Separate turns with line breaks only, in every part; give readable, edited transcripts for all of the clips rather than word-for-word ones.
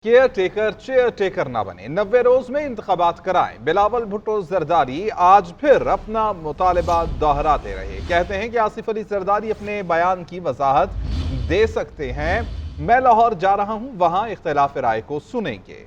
Care taker chair taker ना बने, 90 रोज में इंतखाबात कराएं। बिलावल भुट्टो जरदारी आज फिर अपना मुतालबा दोहराते रहे। कहते हैं कि आसिफ अली जरदारी अपने बयान की वजाहत दे सकते हैं। मैं लाहौर जा रहा हूं, वहां इख्तिलाफ राय को सुनेंगे।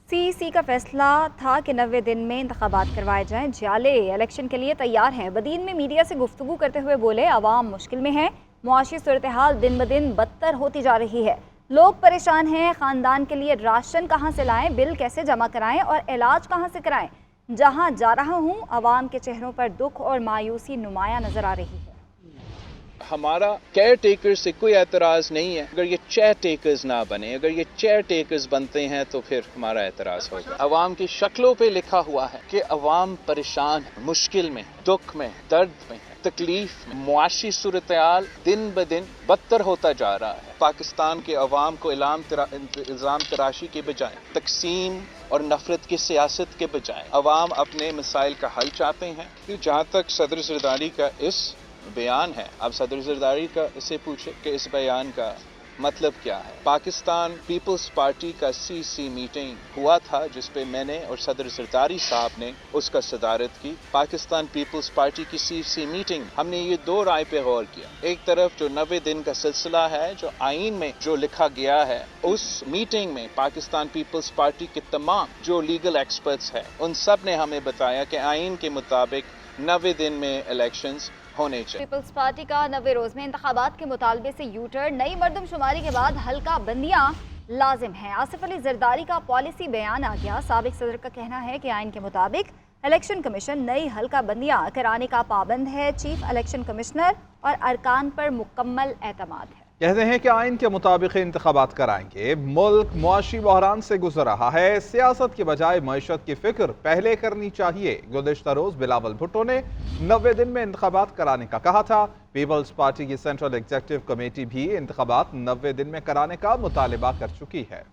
CEC का फैसला था कि 90 दिन में इंतखाबात करवाए जाएं। जाले इलेक्शन के लिए तैयार हैं। बदीन में मीडिया से गुफ्तगू करते हुए बोले, अवाम मुश्किल में है, मुआशी सूरत हाल दिन ब दिन बदतर होती जा रही है, लोग परेशान हैं, ख़ानदान के लिए राशन कहाँ से लाएं, बिल कैसे जमा कराएं और इलाज कहाँ से कराएं। जहाँ जा रहा हूँ, अवाम के चेहरों पर दुख और मायूसी नुमाया नजर आ रही है।
हमारा केयर टेकर्स से कोई एतराज़ नहीं है। अगर ये चेयर टेकर्स ना बने, अगर ये चेयर टेकर्स बनते हैं तो फिर हमारा एतराज़ होगा। अवाम की शक्लों पे लिखा हुआ है कि अवाम परेशान है, मुश्किल में, दुख में, दर्द में, तकलीफ में। मुआशी सूरत-ए-हाल दिन ब दिन बदतर होता जा रहा है। पाकिस्तान के अवाम को इल्ज़ाम तराशी के बजाय, तकसीम और नफरत की सियासत के बजाय अवाम अपने मसाइल का हल चाहते हैं। जहाँ तक सदर जरदारी का इस बयान है, अब सदर जरदारी का इससे पूछे कि इस बयान का मतलब क्या है। पाकिस्तान पीपल्स पार्टी का CC मीटिंग हुआ था जिस पे मैंने और सदर जरदारी साहब ने उसका सदारत की। पाकिस्तान पीपल्स पार्टी की CC मीटिंग हमने ये दो राय पे गौर किया। एक तरफ जो 90 दिन का सिलसिला है, जो आइन में जो लिखा गया है, उस मीटिंग में पाकिस्तान पीपल्स पार्टी के तमाम जो लीगल एक्सपर्ट्स हैं उन सब ने हमें बताया कि आइन के मुताबिक 90 दिन में इलेक्शंस होने चाहिए।
पीपल्स पार्टी का 90 रोज में इंतखाबात के मुतालबे से यूटर्न, नई मर्दमशुमारी के बाद हल्का बंदियां लाजिम हैं। आसिफ अली जरदारी का पॉलिसी बयान आ गया। साबिक सदर का कहना है कि आइन के मुताबिक इलेक्शन कमीशन नई हल्का बंदियां कराने का पाबंद है। चीफ इलेक्शन कमिश्नर और अरकान पर मुकम्मल एतमाद है।
कहते हैं कि आइन के मुताबिक इंतखाबात कराएंगे। मुल्क मुआशी बहरान से गुजर रहा है, सियासत के बजाय मईशत की फिक्र पहले करनी चाहिए। गुज़िश्ता रोज बिलावल भुट्टो ने 90 दिन में इंतखाबात कराने का कहा था। पीपल्स पार्टी की सेंट्रल एग्जीक्यूटिव कमेटी भी इंतखाबात 90 दिन में कराने का मुतालबा कर चुकी है।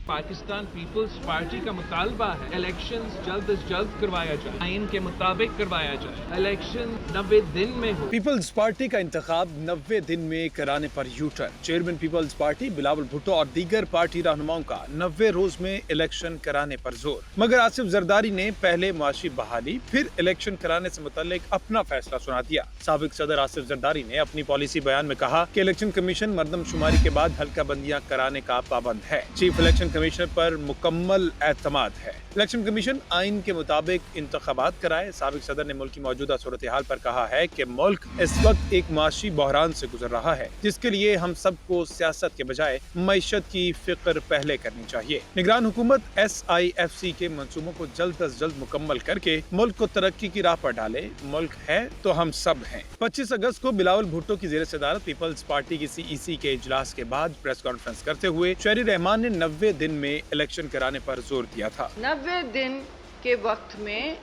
पाकिस्तान पीपल्स पार्टी का मुतालबा है इलेक्शंस जल्द से जल्द करवाया जाए, आइन के मुताबिक करवाया जाए, इलेक्शन 90 दिन में हो।
पीपल्स पार्टी का इंतखाब 90 दिन में कराने पर U turn. Chairman peoples party Bilawal Bhutto और दीगर पार्टी रहनुमाओं का 90 रोज में इलेक्शन कराने पर जोर। मगर आसिफ जरदारी ने पहले मुआशी बहाली फिर इलेक्शन कराने से मुताल्लिक अपना फैसला सुना दिया। साबिक सदर आसिफ जरदारी ने अपनी पॉलिसी बयान में कहा कि इलेक्शन कमीशन मर्दमशुमारी के बाद हल्का बंदियां कराने का पाबंद है। चीफ इलेक्शन कमिश्नर पर मुकम्मल एतमाद है। इलेक्शन कमीशन आइन के मुताबिक इंतखाबात कराए। साबिक सदर ने मुल्क की मौजूदा सूरत हाल पर कहा है कि मुल्क इस वक्त एक मुआशी बहरान से गुजर रहा है, जिसके लिए हम सबको सियासत के बजाय मईशत की फिक्र पहले करनी चाहिए। निगरान हुकूमत SIFC के मंसूबों को जल्द अज जल्द मुकम्मल करके मुल्क को तरक्की की राह पर डाले। मुल्क है तो हम सब हैं। 25 अगस्त को बिलावल भुट्टो की जेर सदारत पीपल्स पार्टी की CEC के इजलास के बाद प्रेस कॉन्फ्रेंस करते हुए शहरी रहमान ने 90 दिन में इलेक्शन कराने पर जोर दिया था।
90 दिन के वक्त में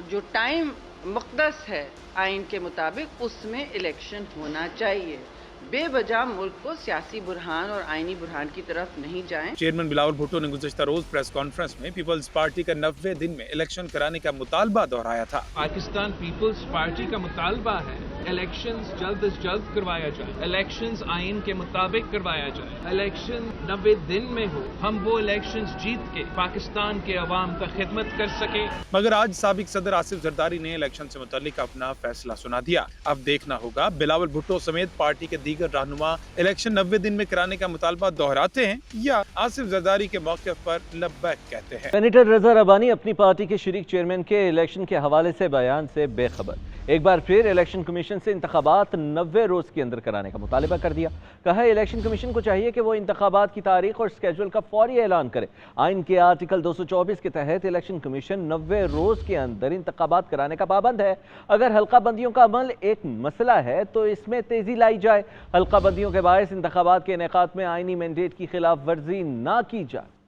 जो टाइम मुक़द्दस है आइन के मुताबिक, उसमें इलेक्शन होना चाहिए। बेवजह मुल्क को सियासी बुरहान और आइनी बुरहान की तरफ नहीं जाएं।
चेयरमैन बिलावल भुट्टो ने गुज़िश्ता रोज प्रेस कॉन्फ्रेंस में पीपल्स पार्टी का 90 दिन में इलेक्शन कराने का मुतालबा दोहराया था।
पाकिस्तान पीपल्स पार्टी का मुतालबा है इलेक्शंस जल्द से जल्द करवाया जाए, इलेक्शंस आइन के मुताबिक करवाया जाए, इलेक्शन 90 दिन में हो, हम वो इलेक्शंस जीत के पाकिस्तान के अवाम का खिदमत कर सके।
मगर आज साबिक सदर आसिफ जरदारी ने इलेक्शन से मुताल्लिक अपना फैसला सुना दिया। अब देखना होगा बिलावल भुट्टो समेत पार्टी के दीगर रहनुमा इलेक्शन 90 दिन में कराने का मुतालबा दोहराते हैं या आसिफ जरदारी के मौके पर लब्बैक कहते हैं।
सेनेटर रजा रबानी अपनी पार्टी के शरीक चेयरमैन के इलेक्शन के हवाले से बयान से बेखबर। एक बार फिर इलेक्शन कमीशन से इंतखाबात 90 रोज के अंदर कराने का मुतालबा कर दिया। कहा इलेक्शन कमीशन को चाहिए कि वो इंतखाबात की तारीख और स्केड्यूल का फौरी ऐलान करे। आइन के आर्टिकल 224 के तहत इलेक्शन कमीशन 90 रोज के अंदर इंतखाबात कराने का पाबंद है। अगर हल्का बंदियों का अमल एक मसला है तो इसमें तेजी लाई जाए। हल्का बंदियों के बायस इंतखाबात के इनेकाद में आइनी मैंडेट की खिलाफ वर्जी ना की जाए।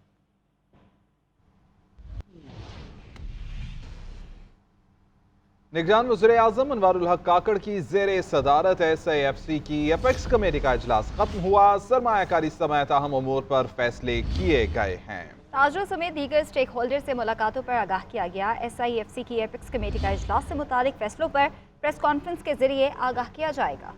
निगरान वज़ीर-ए-आज़म अनवारुल हक काकड़ की ज़ेरे सदारत SIFC की एपेक्स कमेटी का इजलास खत्म हुआ। सरमायाकारी समेत अहम उमूर पर फैसले किए गए हैं।
ताजरों समेत दीगर स्टेक होल्डर से मुलाकातों पर आगाह किया गया। SIFC की एपेक्स कमेटी का इजलास से मुतालिक फैसलों पर प्रेस कॉन्फ्रेंस के जरिए आगाह किया जाएगा।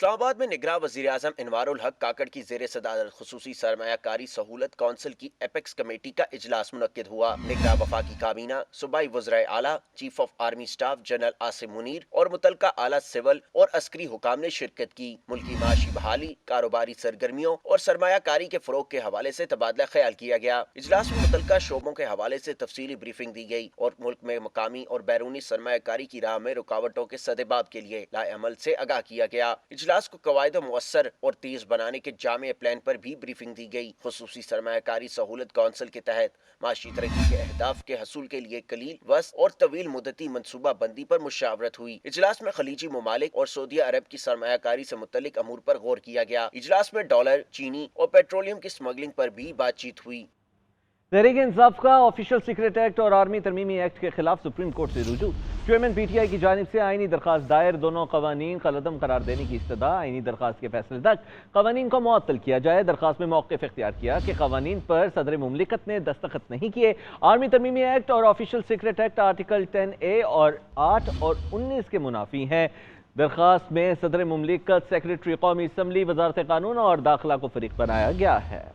اسلام آباد میں نگراں وزیر اعظم انوار الحق کاکڑ کی زیر صدارت خصوصی سرمایہ کاری سہولت کونسل کی ایپیکس کمیٹی کا اجلاس منعقد ہوا۔ نگراں وفاقی کابینہ، صوبائی وزرائے اعلیٰ، chief of army staff general Asim Munir اور متعلقہ اعلیٰ سول اور عسکری حکام نے شرکت کی۔ ملکی معاشی بحالی، کاروباری سرگرمیوں اور سرمایہ کاری کے فروغ کے حوالے سے تبادلہ خیال کیا گیا۔ اجلاس میں متعلقہ شعبوں کے حوالے سے تفصیلی بریفنگ دی گئی اور ملک میں مقامی اور بیرونی سرمایہ کاری کی راہ میں رکاوٹوں کے سدباب کے لیے لائے عمل سے آگاہ کیا گیا۔ اجلاس کو قواعد مؤثر اور تیز بنانے کے جامع پلان پر بھی بریفنگ دی گئی۔ خصوصی سرمایہ کاری سہولت کونسل کے تحت معاشی ترقی کے اہداف کے حصول کے لیے قلیل، وسط اور طویل مدتی منصوبہ بندی پر مشاورت ہوئی۔ اجلاس میں خلیجی ممالک اور سعودی عرب کی سرمایہ کاری سے متعلق امور پر غور کیا گیا۔ اجلاس میں ڈالر، چینی اور پیٹرولیم کی سمگلنگ پر بھی بات چیت ہوئی۔
تحریک انصاف کا آفیشل سیکرٹ ایکٹ اور آرمی ترمیمی ایکٹ کے خلاف سپریم کورٹ سے رجوع۔ چیئرمین پی ٹی آئی کی جانب سے آئینی درخواست دائر، دونوں قوانین کالعدم قرار دینے کی استدعا، آئینی درخواست کے فیصلے تک قوانین کو معطل کیا جائے۔ درخواست میں موقف اختیار کیا کہ قوانین پر صدر مملکت نے دستخط نہیں کیے۔ آرمی ترمیمی ایکٹ اور official secret act article 10A اور 8 اور 19 کے منافی ہیں۔ درخواست میں صدر مملکت، سیکریٹری قومی اسمبلی، وزارت قانون اور داخلہ کو فریق بنایا گیا ہے۔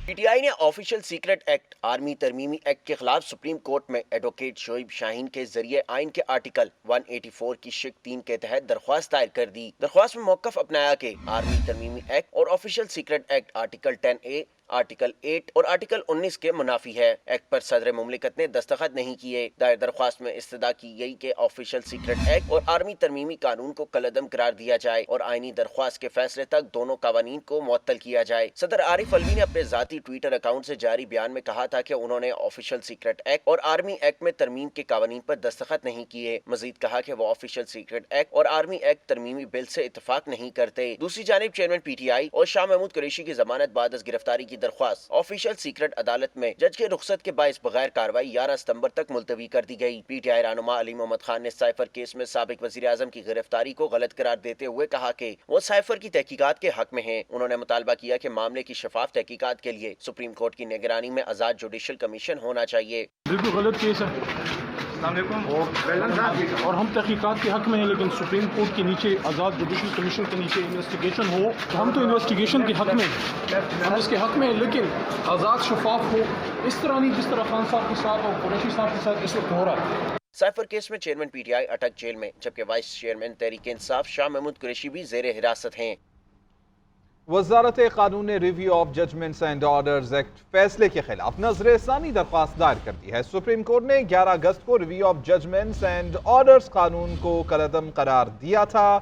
پی ٹی آئی نے آفیشل سیکرٹ ایکٹ، آرمی ترمیمی ایکٹ کے خلاف سپریم کورٹ میں ایڈوکیٹ شعیب شاہین کے ذریعے آئین کے آرٹیکل 184 کی شق 3 کے تحت درخواست دائر کر دی۔ درخواست میں موقف اپنایا کہ آرمی ترمیمی ایکٹ اور official secret act article 10A، article 8 اور آرٹیکل 19 کے منافی ہے۔ ایکٹ پر صدر مملکت نے دستخط نہیں کیے۔ دائر درخواست میں استدعا کی گئی کہ آفیشل سیکرٹ ایکٹ اور آرمی ترمیمی قانون کو کالعدم قرار دیا جائے اور آئینی درخواست کے فیصلے تک دونوں قوانین کو معطل کیا جائے۔ صدر عارف علوی نے اپنے ذاتی ٹویٹر اکاؤنٹ سے جاری بیان میں کہا تھا کہ انہوں نے آفیشل سیکرٹ ایکٹ اور آرمی ایکٹ میں ترمیم کے قوانین پر دستخط نہیں کیے۔ مزید کہا کہ وہ آفیشل سیکرٹ ایکٹ اور آرمی ایکٹ ترمیمی بل سے اتفاق نہیں کرتے۔ دوسری جانب چیئرمین پی ٹی آئی اور شاہ محمود قریشی کی ضمانت بعد از گرفتاری کی درخواست آفیشل سیکرٹ عدالت میں جج کے رخصت کے باعث بغیر کارروائی 11 ستمبر تک ملتوی کر دی گئی۔ پی ٹی آئی رہنما علی محمد خان نے سائفر کیس میں سابق وزیر اعظم کی گرفتاری کو غلط قرار دیتے ہوئے کہا کہ وہ سائفر کی تحقیقات کے حق میں ہیں۔ انہوں نے مطالبہ کیا کہ معاملے کی شفاف تحقیقات کے لیے سپریم کورٹ کی نگرانی میں آزاد جوڈیشل کمیشن ہونا چاہیے۔
بالکل غلط کیس ہے، السلام علیکم، اور ہم تحقیقات کے حق میں ہیں، لیکن سپریم کورٹ کے نیچے آزاد جوڈیشل کمیشن کے نیچے انویسٹیگیشن ہو تو ہم تو انویسٹیگیشن کے حق میں ہیں، ہم اس کے حق میں ہیں، لیکن آزاد شفاف ہو، اس طرح نہیں جس طرح خان صاحب کے ساتھ اور قریشی صاحب کے ساتھ اس وقت ہو رہا ہے۔
سائفر کیس میں chairman P T I Attock jail میں، جبکہ وائس چیئرمین تحریک انصاف شاہ محمود قریشی بھی زیر حراست ہیں۔
وزارت قانون نے review of judgments and orders act فیصلے کے خلاف نظر ثانی درخواست دائر کر دی ہے۔ سپریم کورٹ نے 11 اگست کو review of judgments and orders قانون کو کالعدم قرار دیا تھا۔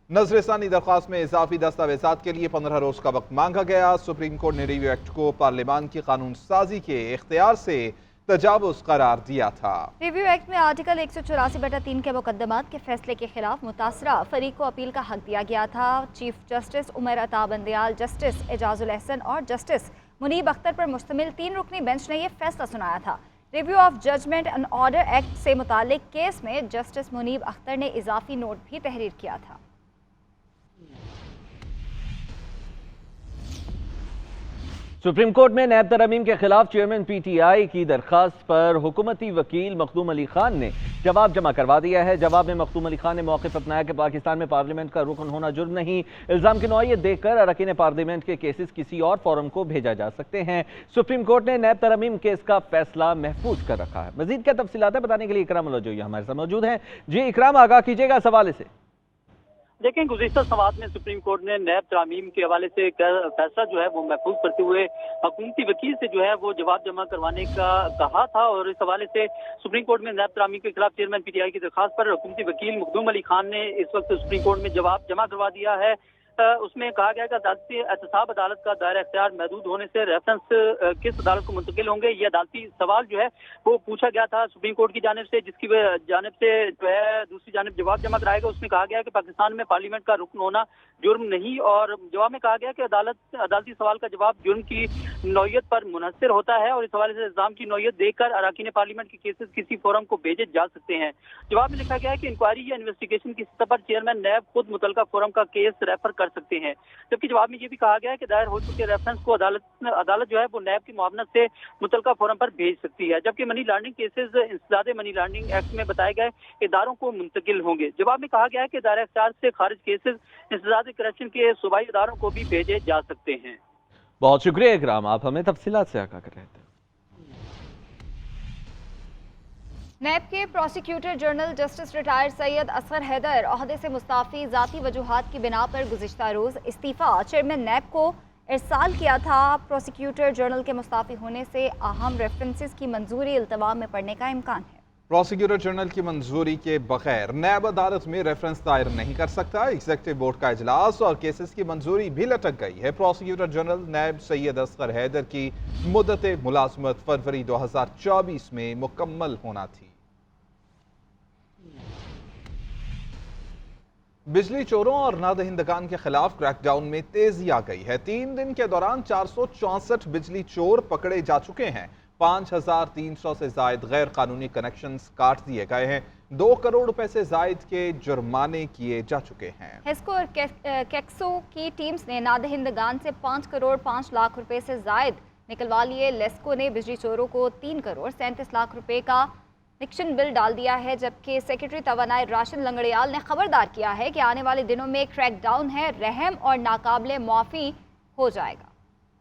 نظر ثانی درخواست میں اضافی دستاویزات کے لیے 15 روز کا وقت مانگا گیا۔ سپریم کورٹ نے ریویو ایکٹ کو پارلیمان کی قانون سازی کے اختیار سے تجاوز قرار دیا تھا۔
ریویو ایکٹ میں آرٹیکل 184/3 کے مقدمات کے فیصلے کے خلاف متاثرہ فریق کو اپیل کا حق دیا گیا تھا۔ Chief justice Umar Ata Bandial, justice Ijaz ul Ahsan اور جسٹس منیب اختر پر مشتمل 3 رکنی بینچ نے یہ فیصلہ سنایا تھا۔ Review of judgment and order act سے متعلق کیس میں جسٹس منیب اختر نے اضافی نوٹ بھی تحریر کیا تھا۔
سپریم کورٹ میں نیب ترامیم کے خلاف چیئرمین پی ٹی آئی کی درخواست پر حکومتی وکیل مخدوم علی خان نے جواب جمع کروا دیا ہے۔ جواب میں مخدوم علی خان نے موقف اپنایا کہ پاکستان میں پارلیمنٹ کا رکن ہونا جرم نہیں۔ الزام کی نوعیت دیکھ کر اراکین پارلیمنٹ کے کیسز کسی اور فورم کو بھیجا جا سکتے ہیں۔ سپریم کورٹ نے نیب ترامیم کیس کا فیصلہ محفوظ کر رکھا ہے۔ مزید کیا تفصیلات ہیں بتانے کے لیے اکرام الوجوی ہمارے ساتھ موجود ہیں۔ جی اکرام، آگاہ کیجیے گا اس حوالے سے۔
دیکھیں، گزشتہ سماعت میں سپریم کورٹ نے نیب ترامیم کے حوالے سے فیصلہ جو ہے وہ محفوظ کرتے ہوئے حکومتی وکیل سے جو ہے وہ جواب جمع کروانے کا کہا تھا، اور اس حوالے سے سپریم کورٹ میں نیب ترامیم کے خلاف چیئرمین پی ٹی آئی کی درخواست پر حکومتی وکیل مخدوم علی خان نے اس وقت سپریم کورٹ میں جواب جمع کروا دیا ہے۔ اس میں کہا گیا کہ عدالتی احتساب عدالت کا دائرہ اختیار محدود ہونے سے ریفرنس کس عدالت کو منتقل ہوں گے، یہ عدالتی سوال جو ہے وہ پوچھا گیا تھا سپریم کورٹ کی جانب سے، جس کی جانب سے جو ہے دوسری جانب جواب جمع کرایا گیا۔ اس میں کہا گیا کہ پاکستان میں پارلیمنٹ کا رکن ہونا जुर्म नहीं। और जवाब में कहा गया कि अदालती सवाल का जवाब जुर्म की नौयत पर मुनहसर होता है और इस हवाले से इल्जाम की नौयत देखकर अरकान पार्लियामेंट के केसेस किसी फोरम को भेजे जा सकते हैं। जवाब में लिखा गया है कि इंक्वायरी या इन्वेस्टिगेशन की सतह पर चेयरमैन नैब खुद मुतलका फोरम का केस रेफर कर सकते हैं। जबकि जवाब में ये भी कहा गया है कि दायर हो चुके रेफरेंस को अदालत जो है वो नैब की मुआवनत से मुतलका फोरम पर भेज सकती है। जबकि मनी लॉन्ड्रिंग केसेस इंसदाद मनी लॉन्ड्रिंग एक्ट में बताए गए इदारों को मुंतकिल होंगे। जवाब में कहा गया है कि दायरा इख्तियार से खारिज केसेस इंसदाद करप्शन के सूबाई इदारों को भी भेजे जा सकते हैं।
बहुत शुक्रिया इकराम, आप हमें तफसीलात से आगाह कर रहे थे।
नैब के prosecutor general justice retired Syed Asghar Haider ओहदे से मुस्ताफ़ी ज़ाती वजूहात की बिना पर गुज़िश्ता रोज़ इस्तीफ़ा चेयरमैन नैब को इरसाल किया था। प्रोसिक्यूटर जनरल के मुस्ताफ़ी होने से अहम रेफरेंसेस की मंजूरी इल्तवा में पढ़ने का इम्कान है।
प्रोसिक्यूटर जनरल की मंजूरी के बगैर नैब अदालत में रेफरेंस दायर नहीं कर सकता। एग्जीक्यूटिव बोर्ड का इजलास और केसेस की मंजूरी भी लटक गई है। प्रोसिक्यूटर जनरल नैब सैयद असगर हैदर की मुद्दत मुलाजमत फरवरी 2024 में मुकम्मल होना थी। बिजली चोरों और नादहिंदगान के खिलाफ क्रैकडाउन में तेजी आ गई है। 3 दिन के दौरान 464 बिजली चोर पकड़े जा चुके हैं। 5300 से जायद गैर कानूनी कनेक्शंस काट दिए गए हैं। 2 करोड़ रुपए से जायद के जुर्माने किए जा चुके हैं।
हेस्को और कैक्सो की टीम्स ने नादहिंदगान से 5 करोड़ 5 लाख रुपए से जायद निकलवा लिए। लेस्को ने बिजली चोरों को 3 करोड़ 37 लाख रुपए का निक्शन बिल डाल दिया है। जबकि सेक्रेटरी तवानाई राशिद लंगड़ियाल ने खबरदार किया है कि आने वाले दिनों में क्रैकडाउन है, रहम और नाकाबिले मुआफी हो जाएगा।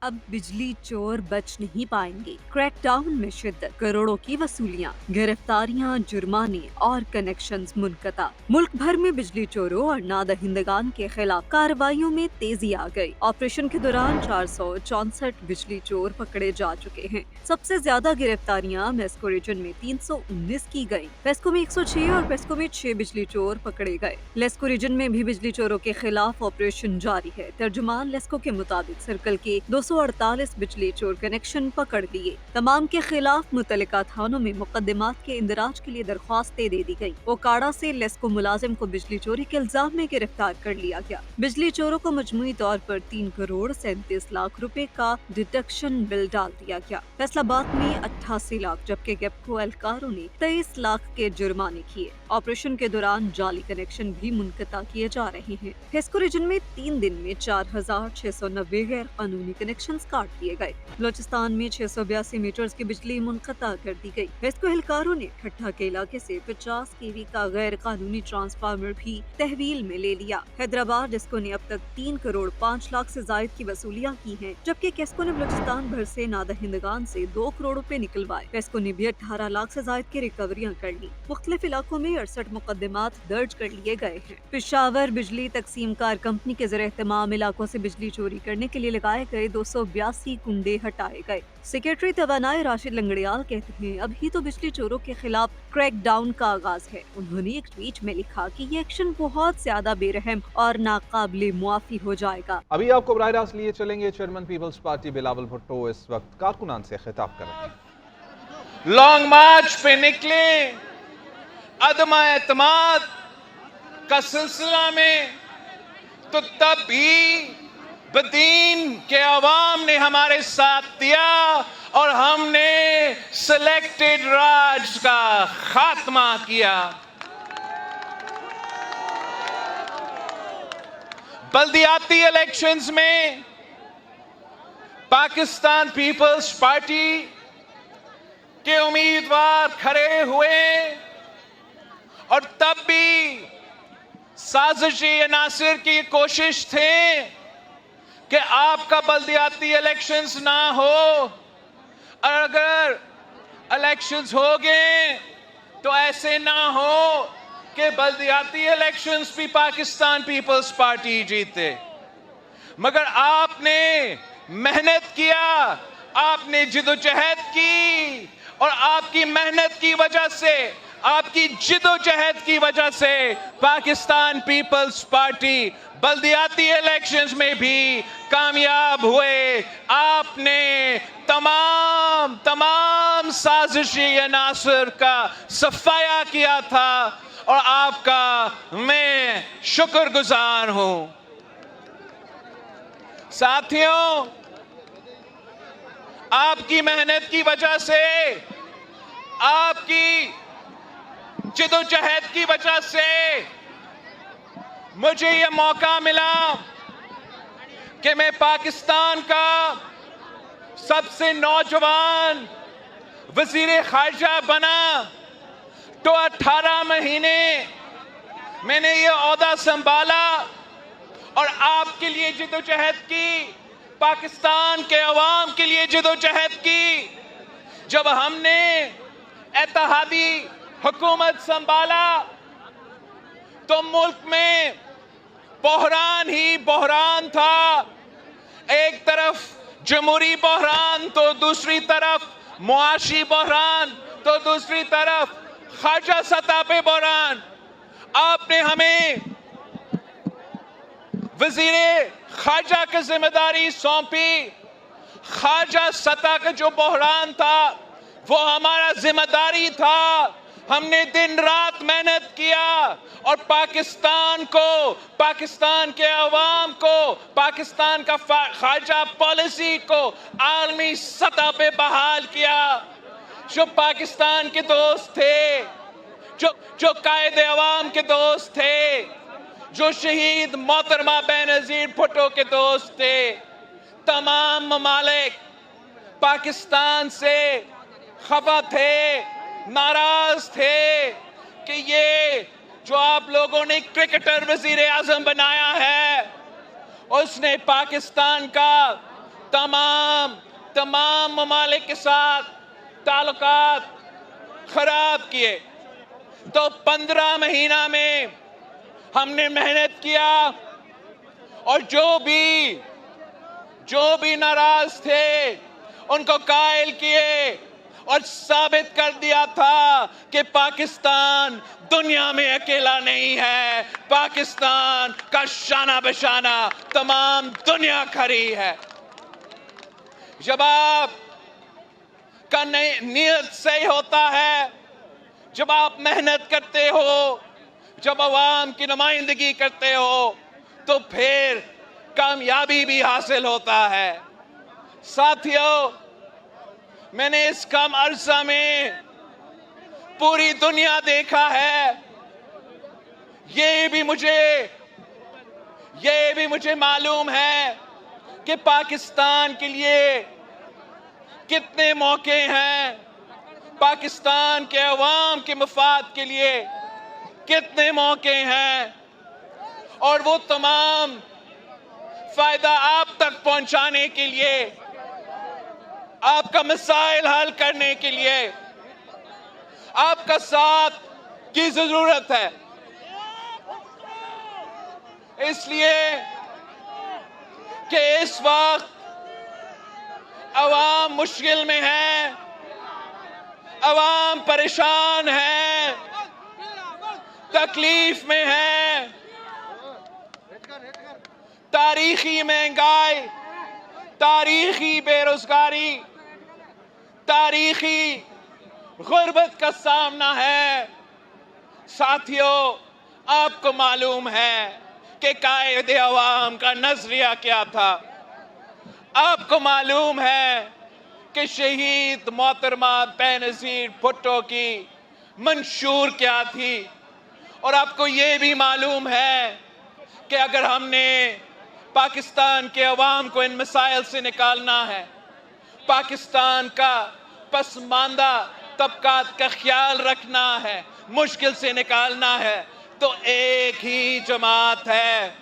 अब बिजली चोर बच नहीं पाएंगे। क्रैकडाउन में शिद्दत, करोड़ों की वसूलियां, गिरफ्तारियां, जुर्माने और कनेक्शंस मुनक़ता। मुल्क भर में बिजली चोरों और नादहिंदगान के खिलाफ कार्रवाइयों में तेजी आ गई। ऑपरेशन के दौरान 464 बिजली चोर पकड़े जा चुके हैं। सबसे ज्यादा गिरफ्तारियां मेस्को रीजन में 319 की गयी। पेस्को में 106 और पेस्को में 6 बिजली चोर पकड़े गए। लेस्को रीजन में भी बिजली चोरों के खिलाफ ऑपरेशन जारी है। तर्जुमान लेस्को के मुताबिक सर्कल के 248 बिजली चोर कनेक्शन पकड़ लिए। तमाम के खिलाफ मुतल्लिका थानों में मुकदमात के इंदराज के लिए दरख्वास्तें दे दी गयी। ओकाड़ा से लेस्को मुलाजिम को बिजली चोरी के इल्जाम में गिरफ्तार कर लिया गया। बिजली चोरों को मजमूई तौर पर 3 करोड़ 37 लाख रुपए का डिडक्शन बिल डाल दिया गया। फैसलाबाद में 88 लाख जबकि गेपको एहलकारों ने 23 लाख के जुर्माने किए। ऑपरेशन के दौरान जाली कनेक्शन भी मुनक़ता किए जा रहे हैं। हेस्को रीजन में 3 दिन में 4690 गैर कानूनी कनेक्शन काट दिए गए। बलोचिस्तान में 682 मीटर्स की बिजली मुनक़ता कर दी गई। हेस्को एहलकारों ने ठट्ठा के इलाके से 50 केवी का गैर कानूनी ट्रांसफार्मर भी तहवील में ले लिया। हैदराबाद डिस्को ने अब तक 3 करोड़ 5 लाख से जायद की वसूलियाँ की हैं, जबकि केस्को ने बलोचिस्तान भर से नादहिंदगान से 2 करोड़ रुपए निकलवाए। पेस्को ने भी 18 लाख से जायद की रिकवरियाँ कर ली। मुख्तलिफ इलाकों में 68 मुकदमात दर्ज कर लिए गए हैं। पेशावर बिजली तकसीम कार कंपनी के ज़रिए तमाम इलाकों से बिजली चोरी करने के लिए लगाए गए 282 कुंडे हटाए गए। सेक्रेटरी तवानाई राशिद लंगड़ियाल कहते हैं अभी तो बिजली चोरों के खिलाफ क्रैकडाउन का आगाज है। उन्होंने एक ट्वीट में लिखा कि ये एक्शन बहुत ज्यादा बेरहम और नाकाबिले मुआफी हो जाएगा।
अभी आपको बराह रास्त लिए चलेंगे chairman peoples party Bilawal Bhutto इस वक्त कारकुनान से खिताब कर रहे हैं।
लॉन्ग मार्च पे निकले, अदमा एतमाद का सिलसिला में, तो तब भी बदीन के अवाम ने हमारे साथ दिया और हमने सिलेक्टेड राज का खात्मा किया। बल्दियाती इलेक्शंस में पाकिस्तान पीपल्स पार्टी के उम्मीदवार खड़े हुए और तब भी साजिशी अनासिर की कोशिश थे कि आपका बल्दियाती इलेक्शंस ना हो, और अगर इलेक्शंस हो गए तो ऐसे ना हो कि बल्दियाती इलेक्शंस भी पाकिस्तान पीपल्स पार्टी जीते। मगर आपने मेहनत किया, आपने जिदोजहद की, और आपकी मेहनत की वजह से, आपकी जिदोजहद की वजह से पाकिस्तान पीपल्स पार्टी बल्दियाती इलेक्शंस में भी कामयाब हुए। आपने तमाम साजिशी अनासर का सफाया किया था और आपका मैं शुक्रगुजार हूं। साथियों, आपकी मेहनत की वजह से, आपकी जिद्दोजहद की वजह से मुझे यह मौका मिला कि मैं पाकिस्तान का सबसे नौजवान वजीर खारजा बना। तो 18 महीने मैंने ये ओहदा संभाला और आपके लिए जिद्दोजहद की, पाकिस्तान के अवाम के लिए जिद्दोजहद की। जब हमने इत्तेहादी हुकूमत संभाला तो मुल्क में बहरान ही बहरान था। एक तरफ जमहूरी बहरान तो दूसरी तरफ मुआशी बहरान तो दूसरी तरफ खारजा सतह पे बहरान। आपने हमें वजीरे खारजा की जिम्मेदारी सौंपी। खारजा सतह का जो बहरान था वो हमारा जिम्मेदारी था। हमने दिन रात मेहनत किया और पाकिस्तान को, पाकिस्तान के अवाम को, पाकिस्तान का खारजा पॉलिसी को आलमी सतह पे बहाल किया। जो पाकिस्तान के दोस्त थे, जो कायदे अवाम के दोस्त थे, जो शहीद मोहतरमा बेनजीर भुट्टो के दोस्त थे, तमाम ममालिक पाकिस्तान से खफा थे, नाराज थे कि ये जो आप लोगों ने क्रिकेटर वजीर आजम बनाया है उसने पाकिस्तान का तमाम ममालिक के साथ ताल्लुकात खराब किए। तो 15 महीना में हमने मेहनत किया और जो भी नाराज थे उनको कायल किए और साबित कर दिया था कि पाकिस्तान दुनिया में अकेला नहीं है। पाकिस्तान का शाना बशाना तमाम दुनिया खड़ी है। जब आप का नियत सही होता है, जब आप मेहनत करते हो, जब अवाम की नुमाइंदगी करते हो तो फिर कामयाबी भी हासिल होता है। साथियों, मैंने इस कम अरसा में पूरी दुनिया देखा है। ये भी मुझे मालूम है कि पाकिस्तान के लिए कितने मौके हैं, पाकिस्तान के अवाम के मफाद के लिए कितने मौके हैं और वो तमाम फायदा आप तक पहुंचाने के लिए, आपका मसाइल हल करने के लिए आपका साथ की जरूरत है। इसलिए कि इस वक्त अवाम मुश्किल में है, अवाम परेशान है, तकलीफ में है। तारीखी महंगाई, तारीखी बेरोजगारी, तारीखी गुर्बत का सामना है। साथियों, आपको मालूम है कि कायदे अवाम का नजरिया क्या था। आपको मालूम है कि शहीद मोहतरमा बेनजीर भुट्टो की मंशूर क्या थी। और आपको ये भी मालूम है कि अगर हमने पाकिस्तान के अवाम को इन मसाइल से निकालना है, पाकिस्तान का पसमानदा तबकात का ख्याल रखना है, मुश्किल से निकालना है, तो एक ही जमात है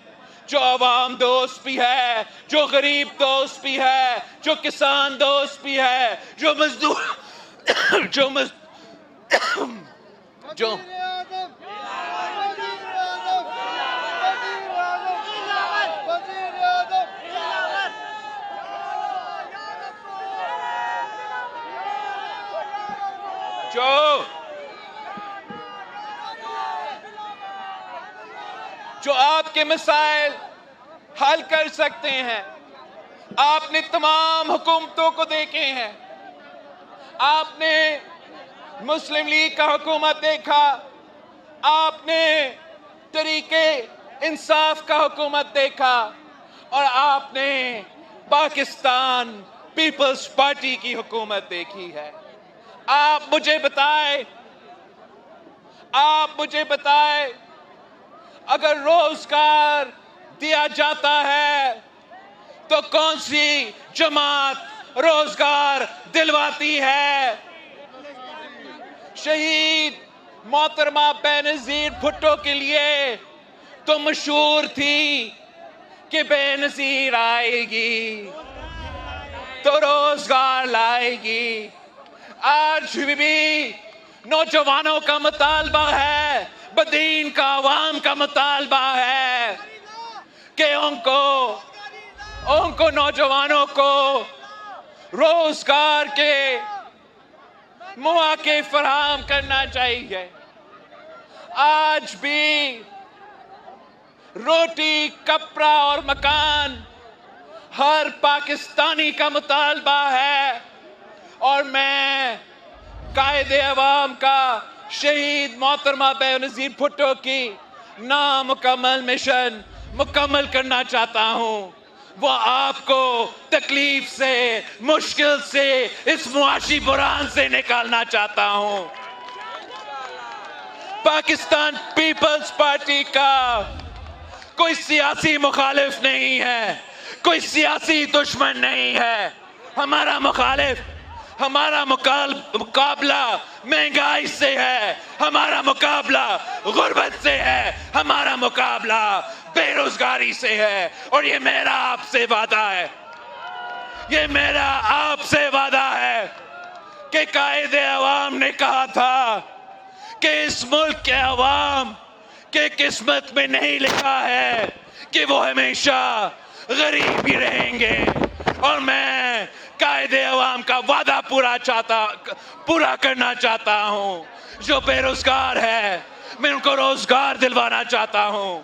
जो अवाम दोस्त भी है, जो गरीब दोस्त भी है, जो किसान दोस्त भी है, जो मजदूर जो आपके मसाइल हल कर सकते हैं। आपने तमाम हुकूमतों को देखे हैं। आपने मुस्लिम लीग का हुकूमत देखा, आपने तरीके इंसाफ का हुकूमत देखा, اور آپ نے پاکستان پیپلز پارٹی کی حکومت دیکھی ہے. آپ مجھے بتائیں اگر روزگار دیا جاتا ہے تو کون سی جماعت روزگار دلواتی ہے؟ شہید محترمہ بینظیر بھٹو کے لیے تو مشہور تھی کہ بینظیر آئے گی تو روزگار لائے گی. آج بھی نوجوانوں کا مطالبہ ہے, بدین کا عوام کا مطالبہ ہے کہ ان کو نوجوانوں کو روزگار کے مواقع فراہم کرنا چاہیے. آج بھی روٹی, کپڑا اور مکان ہر پاکستانی کا مطالبہ ہے, اور میں قائد عوام کا شہید محترمہ بینظیر بھٹو کی نامکمل مشن مکمل کرنا چاہتا ہوں. وہ آپ کو تکلیف سے, مشکل سے, اس معاشی بحران سے نکالنا چاہتا ہوں. پاکستان پیپلز پارٹی کا کوئی سیاسی مخالف نہیں ہے, کوئی سیاسی دشمن نہیں ہے. ہمارا مقابلہ مہنگائی سے ہے, ہمارا مقابلہ غربت سے ہے, ہمارا مقابلہ بے روزگاری سے ہے. اور یہ میرا آپ سے وعدہ ہے کہ قائد عوام نے کہا تھا کہ اس ملک کے عوام کے قسمت میں نہیں لکھا ہے کہ وہ ہمیشہ غریب ہی رہیں گے. اور میں قائد عوام کا وعدہ پورا کرنا چاہتا ہوں. جو بے روزگار ہے میں ان کو روزگار دلوانا چاہتا ہوں.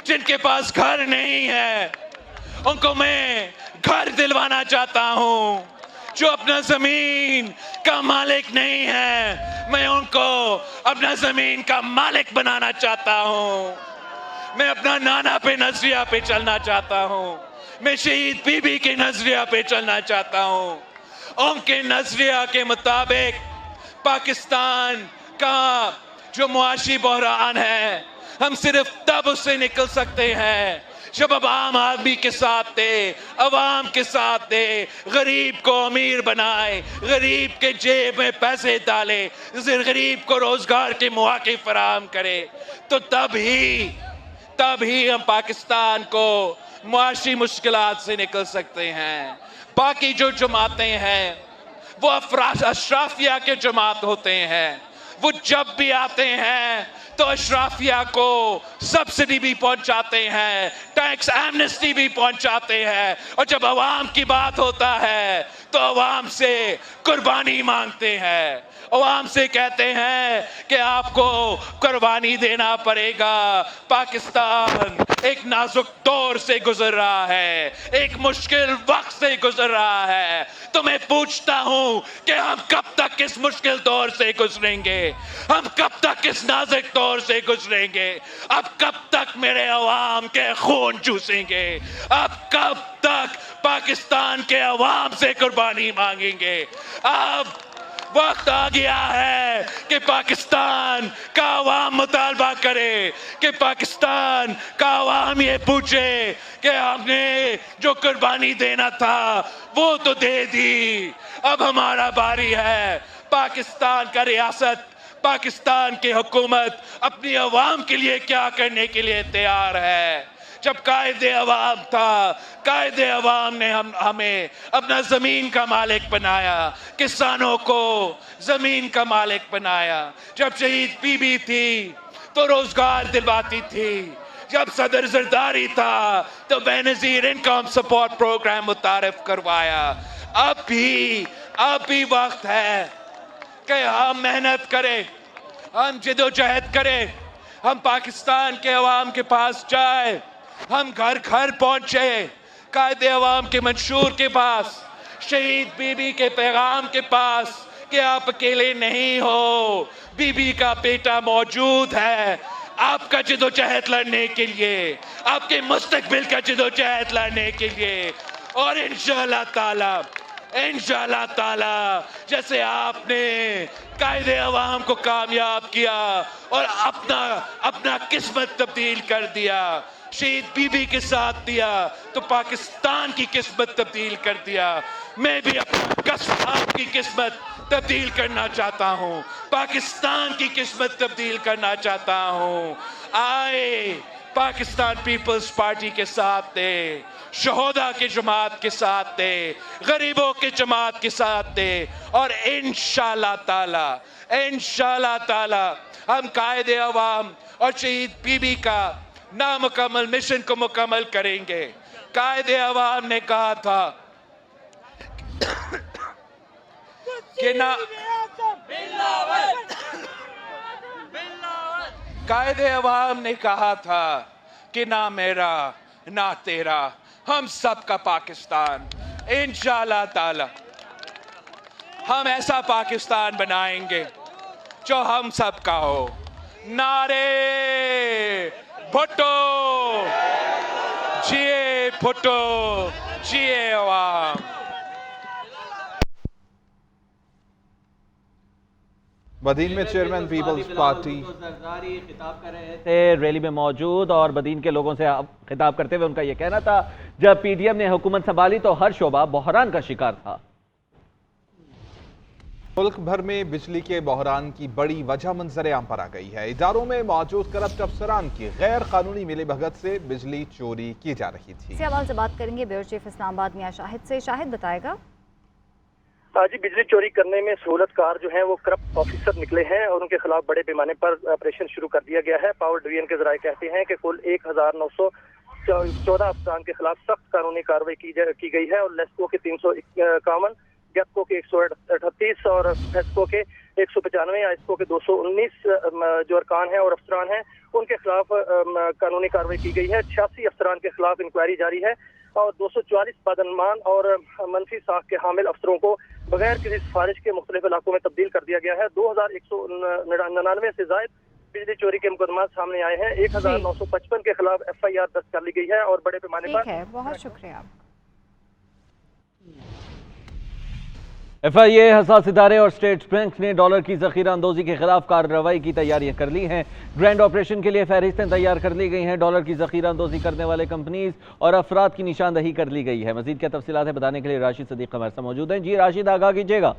جن کے پاس گھر نہیں ہے ان کو میں گھر دلوانا چاہتا ہوں. جو اپنا زمین کا مالک نہیں ہے میں ان کو اپنا زمین کا مالک بنانا چاہتا ہوں. میں اپنا نانا پہ نظریہ پہ چلنا چاہتا ہوں. میں شہید بی بی کے نظریہ پہ چلنا چاہتا ہوں. ان کے نظریہ کے مطابق پاکستان کا جو معاشی بحران ہے ہم صرف تب اس سے نکل سکتے ہیں جب اب عام آدمی کے ساتھ دے, عوام کے ساتھ دے, غریب کو امیر بنائے, غریب کے جیب میں پیسے ڈالے, غریب کو روزگار کے مواقع فراہم کرے. تو تب ہی ہم پاکستان کو معاشی مشکلات سے نکل سکتے ہیں. باقی جو جماعتیں ہیں وہ اشرافیہ کے جماعت ہوتے ہیں. وہ جب بھی آتے ہیں تو اشرافیہ کو سبسڈی بھی پہنچاتے ہیں, ٹیکس ایمنسٹی بھی پہنچاتے ہیں, اور جب عوام کی بات ہوتا ہے تو عوام سے قربانی مانگتے ہیں. عوام سے کہتے ہیں کہ آپ کو قربانی دینا پڑے گا. پاکستان ایک نازک دور سے گزر رہا ہے, ایک مشکل وقت سے گزر رہا ہے. تو میں پوچھتا ہوں کہ ہم کب تک اس مشکل دور سے گزریں گے؟ ہم کب تک اس نازک دور سے گزریں گے؟ اب کب تک میرے عوام کے خون چوسیں گے؟ اب کب تک پاکستان کے عوام سے قربانی مانگیں گے؟ اب وقت آ گیا ہے کہ پاکستان کا عوام مطالبہ کرے, کہ پاکستان کا عوام یہ پوچھے کہ ہم نے جو قربانی دینا تھا وہ تو دے دی, اب ہمارا باری ہے. پاکستان کا ریاست, پاکستان کی حکومت اپنی عوام کے لیے کیا کرنے کے لیے تیار ہے. جب قائد عوام تھا, قائد عوام نے ہمیں اپنا زمین کا مالک بنایا, کسانوں کو زمین کا مالک بنایا. جب شہید بی بی تھی تو روزگار دلواتی تھی. جب صدر زرداری تھا تو بینظیر انکم سپورٹ پروگرام متعارف کروایا. اب بھی وقت ہے کہ ہم محنت کریں, ہم جدوجہد کریں, ہم پاکستان کے عوام کے پاس جائیں, ہم گھر گھر پہنچے, قائد عوام کے منشور کے پاس, شہید بی بی کے پیغام کے پاس کہ آپ اکیلے نہیں ہو, بی بی کا بیٹا موجود ہے,
आपका जदोजहद लड़ने के लिए, आपके मुस्तकबिल का जदोजहद लड़ने के लिए। और इंशाअल्लाह ताला जैसे आपने कायदे अवाम को कामयाब किया और अपना किस्मत तब्दील कर दिया, शहीद बीबी के साथ दिया, तो पाकिस्तान की किस्मत तब्दील कर दिया। मैं भी आपकी किस्मत तब्दील करना चाहता हूँ, पाकिस्तान की किस्मत तब्दील करना चाहता हूँ। आए पाकिस्तान पीपल्स पार्टी के साथ थे, शहोदा के जमात के साथ थे, गरीबों के जमात के साथ थे, और इंशाअल्लाह ताला हम कायदे अवाम और शहीद बीबी का नामुकम्मल मिशन को मुकम्मल करेंगे। कायदे अवाम ने कहा था कि कायदे अवाम ने कहा था कि ना मेरा ना तेरा, हम सब का पाकिस्तान। इंशाअल्लाह ताला हम ऐसा पाकिस्तान बनाएंगे जो हम सब का हो। नारे भुट्टो, जिए भुट्टो, जिए अवाम।
बदीन में चेयरमैन पीपल्स पार्टी
खिताब कर रहे थे रैली में मौजूद, और बदीन के लोगों से खिताब करते हुए उनका यह कहना था जब पीडीएम ने हुकूमत संभाली तो हर शोबा बहरान का शिकार था।
मुल्क भर में बिजली के बहरान की बड़ी वजह मंजर आम पर आ गई है। इदारों में मौजूद करप्ट अफसरान की गैर कानूनी मिलीभगत से बिजली चोरी की जा रही थी।
इसी हवाले से बात करेंगे ब्यूरो चीफ इस्लामाबाद मियां शाहिद से। शाहिद बताएगा।
जी, बिजली चोरी करने में सहूलतकार जो हैं वो करप्ट ऑफिसर निकले हैं और उनके खिलाफ बड़े पैमाने पर ऑपरेशन शुरू कर दिया गया है। पावर डिवीजन के जराये कहते हैं कि कुल 1914 अफसरान के खिलाफ सख्त कानूनी कार्रवाई की गई है और लेस्को के 351, गेस्को के 138 और फेस्को के 195, आइस्को के 219 जो अरकान हैं और अफसरान हैं उनके खिलाफ कानूनी कार्रवाई की गई है। 86 अफसरान के खिलाफ इंक्वायरी जारी है और 244 बदनमान और मनफी साख के हामिल अफसरों को बगैर किसी सिफारिश के मुख्तलिफ इलाकों में तब्दील कर दिया गया है। 2199 से जायद बिजली चोरी के मुकदमा सामने आए हैं। 1955 के खिलाफ FIR दर्ज कर ली गई है और बड़े पैमाने पर।
बहुत शुक्रिया।
FIA, हसास इदारे और स्टेट बैंक ने डॉलर की जखीरा अंदोजी के खिलाफ कार्रवाई की तैयारियां कर ली हैं। ग्रैंड ऑपरेशन के लिए फहरिस्तें तैयार कर ली गई हैं। डॉलर की जखीरा अंदोजी करने वाले कंपनीज और अफराद की निशानदही कर ली गई है। मजीद क्या तफसीलात है बताने के लिए राशिद सदीक हमारे साथ मौजूद हैं। जी राशिद, आगाह कीजिएगा।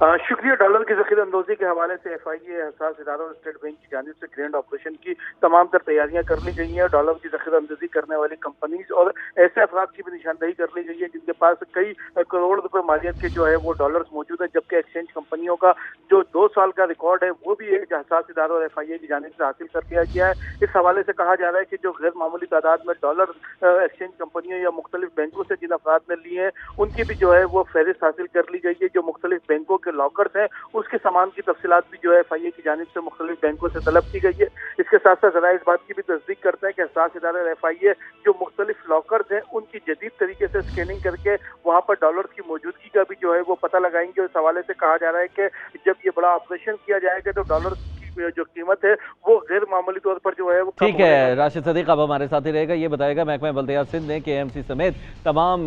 शुक्रिया। डॉलर की जखीरा अंदोजी के हवाले से FIA, हसास इदारों और स्टेट बैंक की जानिब से ग्रैंड ऑपरेशन की तमाम तर तैयारियां कर ली गई हैं। डॉलर की जखीरा अंदोजी करने वाली कंपनीज और ऐसे अफराद की भी निशानदही कर ली गई है जिनके पास कई करोड़ रुपए मालियत के जो है वो डॉलर्स मौजूद है, जबकि एक्सचेंज कंपनियों का जो 2 साल का रिकॉर्ड है वो भी एक हसास इदारों और FIA की जानिब से हासिल कर लिया गया है। इस हवाले से कहा जा रहा है कि जो गैर मामूली तादाद में डॉलर एक्सचेंज कंपनियों या मुख्तलिफ बैंकों से जिन अफराद ने लिए हैं उनकी भी जो है वो फहरिस्त हासिल कर ली गई है। जो मुख्तलिफ बैंकों के लॉकर्स हैं उसके सामान की तफसीलात भी जो है FIA की जानिब से मुख्तलिफ बैंकों से तलब की गई है। इसके साथ साथ जरा इस बात की भी तस्दीक करते हैं कि हसास इदारे और FIA जो मुख्तलिफ लॉकर्स हैं उनकी जदीद तरीके से स्कैनिंग करके वहाँ पर डॉलर्स की मौजूदगी का भी जो है वो पता लगाएंगे। इस हवाले से कहा जा रहा है कि जब ये बड़ा ऑपरेशन किया जाएगा तो डॉलर जो कीमत है वो गैर मामूली तौर पर जो है वो
ठीक है। राशिद सदीक अब हमारे साथ ही रहेगा। ये बताएगा महकमा बल्दियात सिंध ने KMC समेत तमाम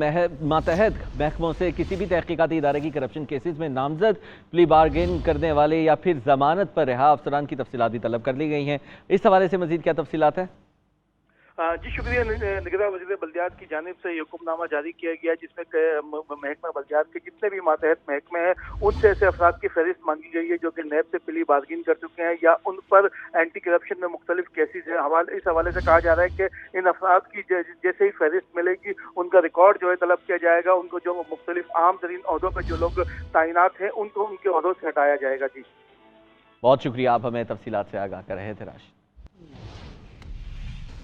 मातहत महकमों से किसी भी तहकीकाती इदारे की करप्शन केसेस में नामजद प्ली बार्गेन करने वाले या फिर जमानत पर रिहा अफसरान की तफसीलात भी तलब कर ली गई हैं। इस हवाले से मजीद क्या तफसीलात है?
जी शुक्रिया। निगरान वज़ीर बल्दियात की जानिब से हुक्मनामा जारी किया गया जिसमें महकमा बल्दियात के जितने भी मातहत महकमे हैं उनसे ऐसे अफराद की फहरिस्त मांगी गई है जो कि नैब से प्ली बार्गिन कर चुके हैं या उन पर एंटी करप्शन में मुख्तलिफ केसेज हैं। इस हवाले से कहा जा रहा है कि इन अफराद की जैसे ही फहरिस्त मिलेगी उनका रिकॉर्ड जो है तलब किया जाएगा। उनको जो मुख्तलिफ आम तरीन अहदों पर जो लोग तैनात हैं उनको उनके अहदों से हटाया जाएगा। जी
बहुत शुक्रिया, आप हमें तफसीलात से आगाह कर रहे थे। राशिद,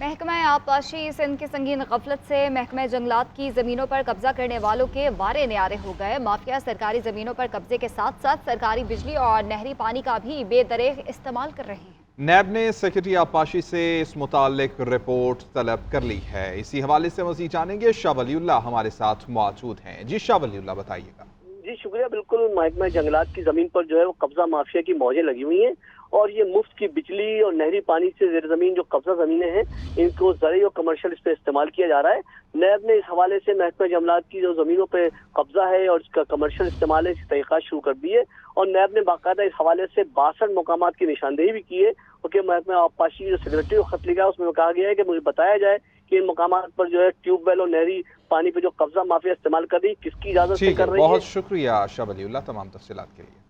महकमा आबपाशी सिंध की संगीन गफलत से महकमा जंगलात की ज़मीनों पर कब्जा करने वालों के वारे न्यारे हो गए। माफिया सरकारी ज़मीनों पर कब्जे के साथ साथ सरकारी बिजली और नहरी पानी का भी बेदरेग इस्तेमाल कर रहे हैं।
नैब ने सेक्रेटरी आबपाशी से इस मुतालिक रिपोर्ट तलब कर ली है। इसी हवाले से मज़ीद जानेंगे। शाह वलीउल्लाह हमारे साथ मौजूद हैं। जी शाह वलीउल्लाह, बताइएगा।
जी शुक्रिया। बिल्कुल, महकमा जंगलात की ज़मीन पर जो है वो कब्जा माफिया की मौजें लगी हुई हैं اور یہ مفت کی بجلی اور نہری پانی سے زیر زمین جو قبضہ زمینیں ہیں ان کو زرعی اور کمرشل اس پہ استعمال کیا جا رہا ہے. نیب نے اس حوالے سے محکمہ جنگلات کی جو زمینوں پہ قبضہ ہے اور اس کا کمرشل استعمال ہے اس کی تحقیقات شروع کر دی ہے, اور نیب نے باقاعدہ اس حوالے سے 62 مقامات کی نشاندہی بھی کی ہے. کیونکہ محکمہ آبپاشی کی جو سیکرٹری کو خط لکھا ہے اس میں کہا گیا ہے کہ مجھے بتایا جائے کہ ان مقامات پر جو ہے ٹیوب ویل اور نہری پانی پہ جو قبضہ مافیا استعمال کر رہی ہے کس کی اجازت سے کر رہی ہے.
بہت شکریہ شاہ ولی اللہ تمام تفصیلات کے لیے.